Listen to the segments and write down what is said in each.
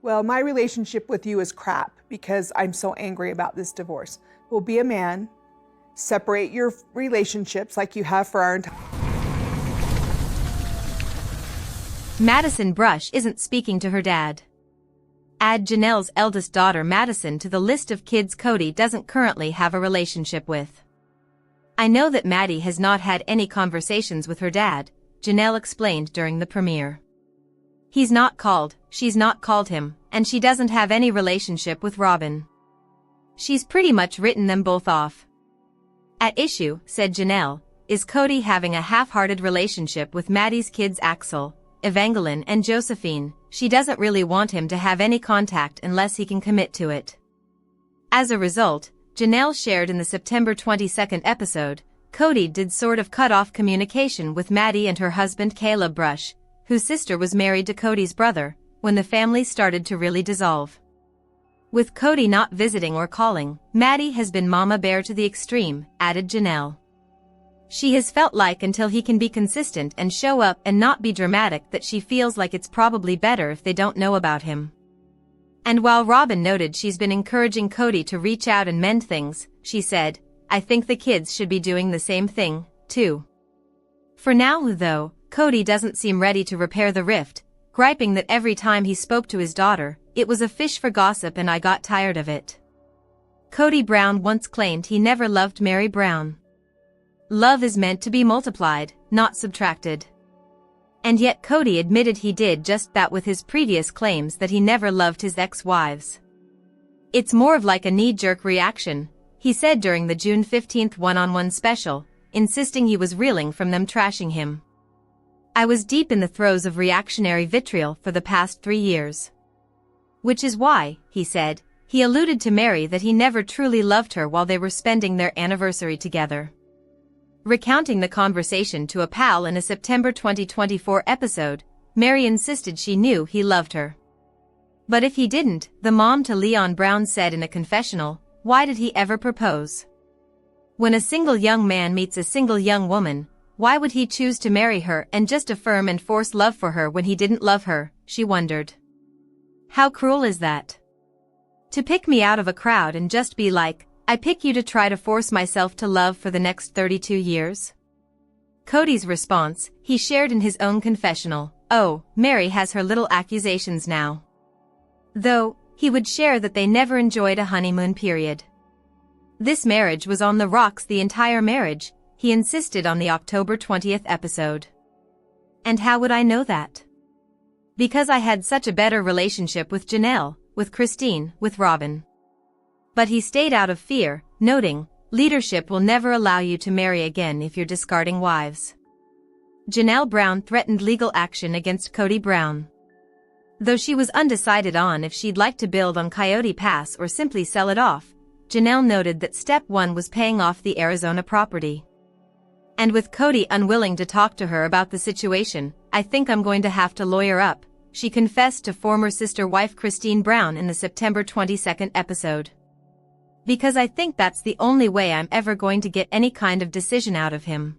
Well, my relationship with you is crap because I'm so angry about this divorce. Well, be a man, separate your relationships like you have for our entire... Madison Brush isn't speaking to her dad. Add Janelle's eldest daughter Madison to the list of kids Kody doesn't currently have a relationship with. I know that Maddie has not had any conversations with her dad, Janelle explained during the premiere. He's not called, she's not called him, and she doesn't have any relationship with Robyn. She's pretty much written them both off. At issue, said Janelle, is Kody having a half-hearted relationship with Maddie's kids Axel, Evangalynn and Josephine. She doesn't really want him to have any contact unless he can commit to it. As a result, Janelle shared in the September 22nd episode, Kody did sort of cut off communication with Maddie and her husband Kody Brown, whose sister was married to Kody's brother, when the family started to really dissolve. With Kody not visiting or calling, Maddie has been mama bear to the extreme, added Janelle. She has felt like until he can be consistent and show up and not be dramatic that she feels like it's probably better if they don't know about him. And while Robyn noted she's been encouraging Kody to reach out and mend things, she said, I think the kids should be doing the same thing, too. For now, though, Kody doesn't seem ready to repair the rift, griping that every time he spoke to his daughter, it was a fish for gossip and I got tired of it. Kody Brown once claimed he never loved Meri Brown. Love is meant to be multiplied, not subtracted. And yet Kody admitted he did just that with his previous claims that he never loved his ex-wives. It's more of like a knee-jerk reaction, he said during the June 15th one-on-one special, insisting he was reeling from them trashing him. I was deep in the throes of reactionary vitriol for the past 3 years. Which is why, he said, he alluded to Meri that he never truly loved her while they were spending their anniversary together. Recounting the conversation to a pal in a September 2024 episode, Meri insisted she knew he loved her. But if he didn't, the mom to Leon Brown said in a confessional, why did he ever propose? When a single young man meets a single young woman, why would he choose to marry her and just affirm and force love for her when he didn't love her, she wondered. How cruel is that? To pick me out of a crowd and just be like, I pick you to try to force myself to love for the next 32 years? Kody's response, he shared in his own confessional, oh, Meri has her little accusations now. Though, he would share that they never enjoyed a honeymoon period. This marriage was on the rocks the entire marriage, he insisted on the October 20th episode. And how would I know that? Because I had such a better relationship with Janelle, with Christine, with Robyn. But he stayed out of fear, noting, leadership will never allow you to marry again if you're discarding wives. Janelle Brown threatened legal action against Kody Brown. Though she was undecided on if she'd like to build on Coyote Pass or simply sell it off, Janelle noted that step one was paying off the Arizona property. And with Kody unwilling to talk to her about the situation, I think I'm going to have to lawyer up, she confessed to former sister wife Christine Brown in the September 22nd episode. Because I think that's the only way I'm ever going to get any kind of decision out of him.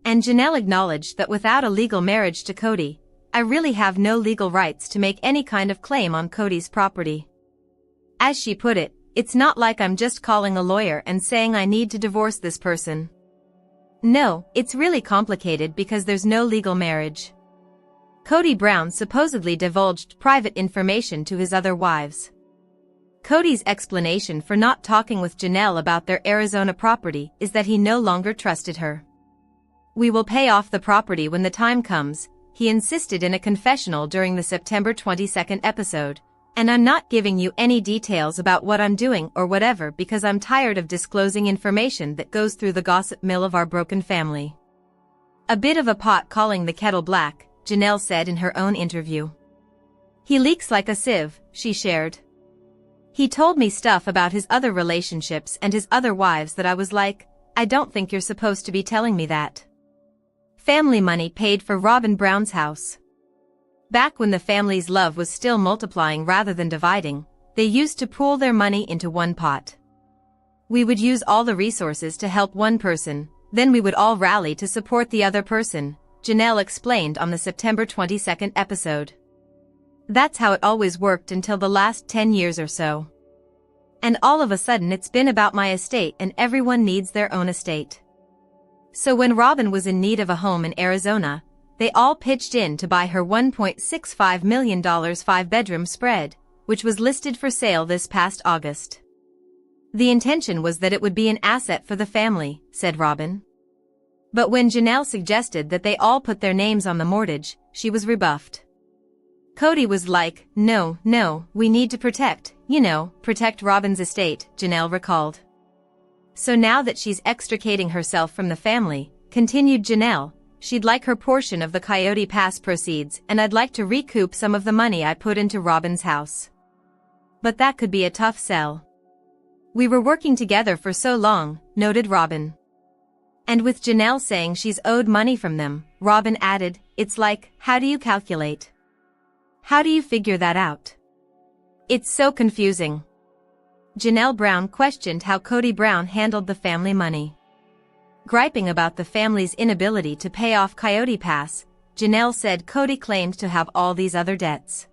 And Janelle acknowledged that without a legal marriage to Kody, I really have no legal rights to make any kind of claim on Kody's property. As she put it, it's not like I'm just calling a lawyer and saying I need to divorce this person. No, it's really complicated because there's no legal marriage. Kody Brown supposedly divulged private information to his other wives. Kody's explanation for not talking with Janelle about their Arizona property is that he no longer trusted her. We will pay off the property when the time comes, he insisted in a confessional during the September 22nd episode, and I'm not giving you any details about what I'm doing or whatever because I'm tired of disclosing information that goes through the gossip mill of our broken family. A bit of a pot calling the kettle black, Janelle said in her own interview. He leaks like a sieve, she shared. He told me stuff about his other relationships and his other wives that I was like, I don't think you're supposed to be telling me that. Family money paid for Robyn Brown's house. Back when the family's love was still multiplying rather than dividing, they used to pool their money into one pot. We would use all the resources to help one person, then we would all rally to support the other person, Janelle explained on the September 22nd episode. That's how it always worked until the last 10 years or so. And all of a sudden it's been about my estate and everyone needs their own estate. So when Robyn was in need of a home in Arizona, they all pitched in to buy her $1.65 million 5-bedroom spread, which was listed for sale this past August. The intention was that it would be an asset for the family, said Robyn. But when Janelle suggested that they all put their names on the mortgage, she was rebuffed. Kody was like, no, we need to protect Robyn's estate, Janelle recalled. So now that she's extricating herself from the family, continued Janelle, she'd like her portion of the Coyote Pass proceeds and I'd like to recoup some of the money I put into Robyn's house. But that could be a tough sell. We were working together for so long, noted Robyn. And with Janelle saying she's owed money from them, Robyn added, it's like, how do you calculate? How do you figure that out? It's so confusing. Janelle Brown questioned how Kody Brown handled the family money. Griping about the family's inability to pay off Coyote Pass, Janelle said Kody claimed to have all these other debts.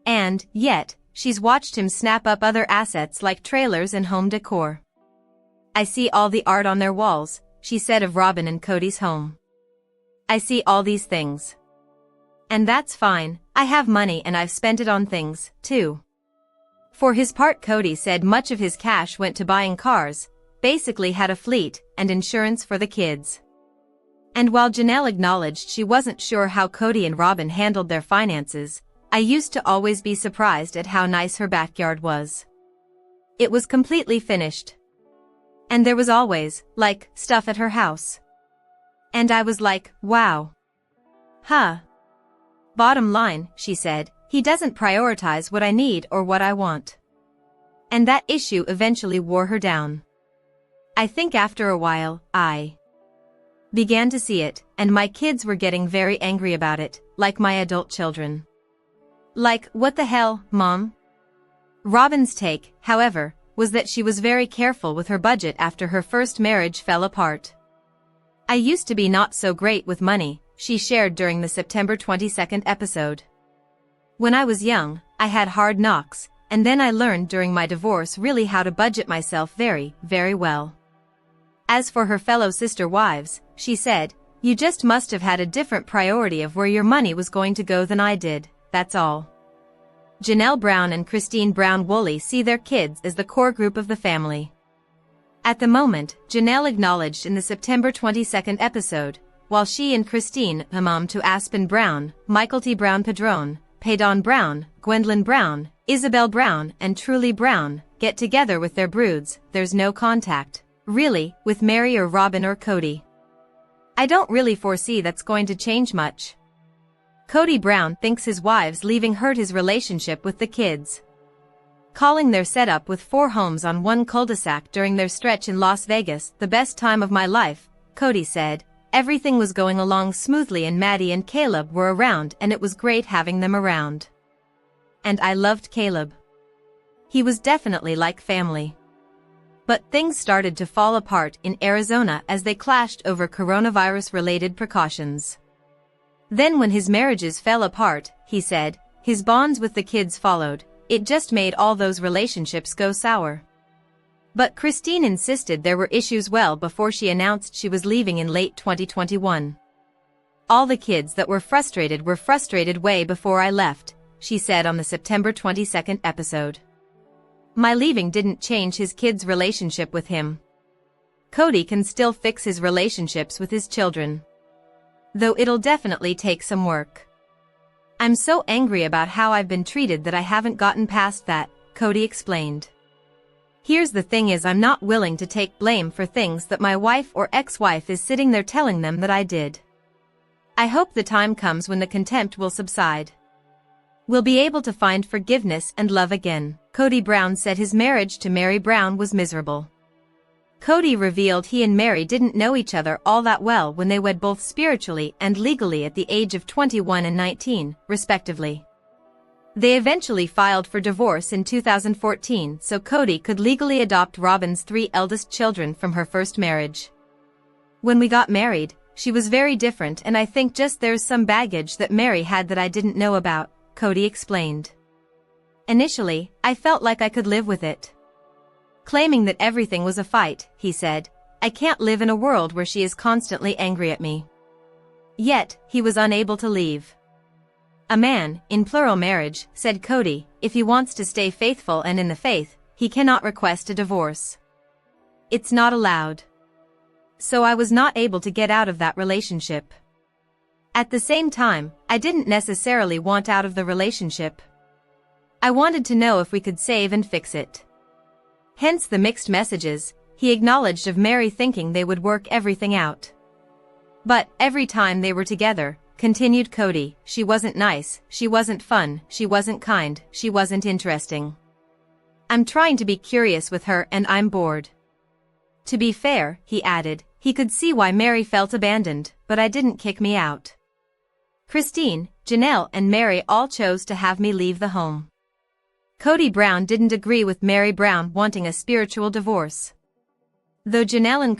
And, yet, she's watched him snap up other assets like trailers and home decor. I see all the art on their walls, she said of Robyn and Kody's home. I see all these things. And that's fine, I have money and I've spent it on things, too. For his part, Kody said much of his cash went to buying cars, basically had a fleet, and insurance for the kids. And while Janelle acknowledged she wasn't sure how Kody and Robyn handled their finances, I used to always be surprised at how nice her backyard was. It was completely finished. And there was always, stuff at her house. And I was like, wow. Huh. Bottom line, she said, he doesn't prioritize what I need or what I want. And that issue eventually wore her down. I think after a while, I began to see it, and my kids were getting very angry about it, like my adult children. Like, what the hell, Mom? Robyn's take, however, was that she was very careful with her budget after her first marriage fell apart. I used to be not so great with money, she shared during the September 22nd episode. When I was young, I had hard knocks, and then I learned during my divorce really how to budget myself very, very well. As for her fellow sister wives, she said, you just must have had a different priority of where your money was going to go than I did, that's all. Janelle Brown and Christine Brown Woolley see their kids as the core group of the family. At the moment, Janelle acknowledged in the September 22nd episode, while she and Christine are mom to Aspen Brown, Michael T. Brown Padron, Paydon Brown, Gwendolyn Brown, Isabel Brown and Truly Brown, get together with their broods, there's no contact, really, with Meri or Robyn or Kody. I don't really foresee that's going to change much. Kody Brown thinks his wives leaving hurt his relationship with the kids. Calling their setup with 4 homes on one cul-de-sac during their stretch in Las Vegas the best time of my life, Kody said. Everything was going along smoothly and Maddie and Caleb were around and it was great having them around. And I loved Caleb. He was definitely like family. But things started to fall apart in Arizona as they clashed over coronavirus-related precautions. Then when his marriages fell apart, he said, his bonds with the kids followed, it just made all those relationships go sour. But Christine insisted there were issues well before she announced she was leaving in late 2021. All the kids that were frustrated way before I left, she said on the September 22nd episode. My leaving didn't change his kids' relationship with him. Kody can still fix his relationships with his children. Though it'll definitely take some work. I'm so angry about how I've been treated that I haven't gotten past that, Kody explained. Here's the thing is I'm not willing to take blame for things that my wife or ex-wife is sitting there telling them that I did. I hope the time comes when the contempt will subside. We'll be able to find forgiveness and love again. Kody Brown said his marriage to Meri Brown was miserable. Kody revealed he and Meri didn't know each other all that well when they wed both spiritually and legally at the age of 21 and 19, respectively. They eventually filed for divorce in 2014 so Kody could legally adopt Robyn's 3 eldest children from her first marriage. When we got married, she was very different and I think just there's some baggage that Meri had that I didn't know about, Kody explained. Initially, I felt like I could live with it. Claiming that everything was a fight, he said, I can't live in a world where she is constantly angry at me. Yet, he was unable to leave. A man, in plural marriage, said Kody, if he wants to stay faithful and in the faith, he cannot request a divorce. It's not allowed. So I was not able to get out of that relationship. At the same time, I didn't necessarily want out of the relationship. I wanted to know if we could save and fix it. Hence the mixed messages, he acknowledged of Meri thinking they would work everything out. But, every time they were together, continued Kody, she wasn't nice, she wasn't fun, she wasn't kind, she wasn't interesting. I'm trying to be curious with her and I'm bored. To be fair, he added, he could see why Meri felt abandoned, but I didn't kick me out. Christine, Janelle and Meri all chose to have me leave the home. Kody Brown didn't agree with Meri Brown wanting a spiritual divorce. Though Janelle and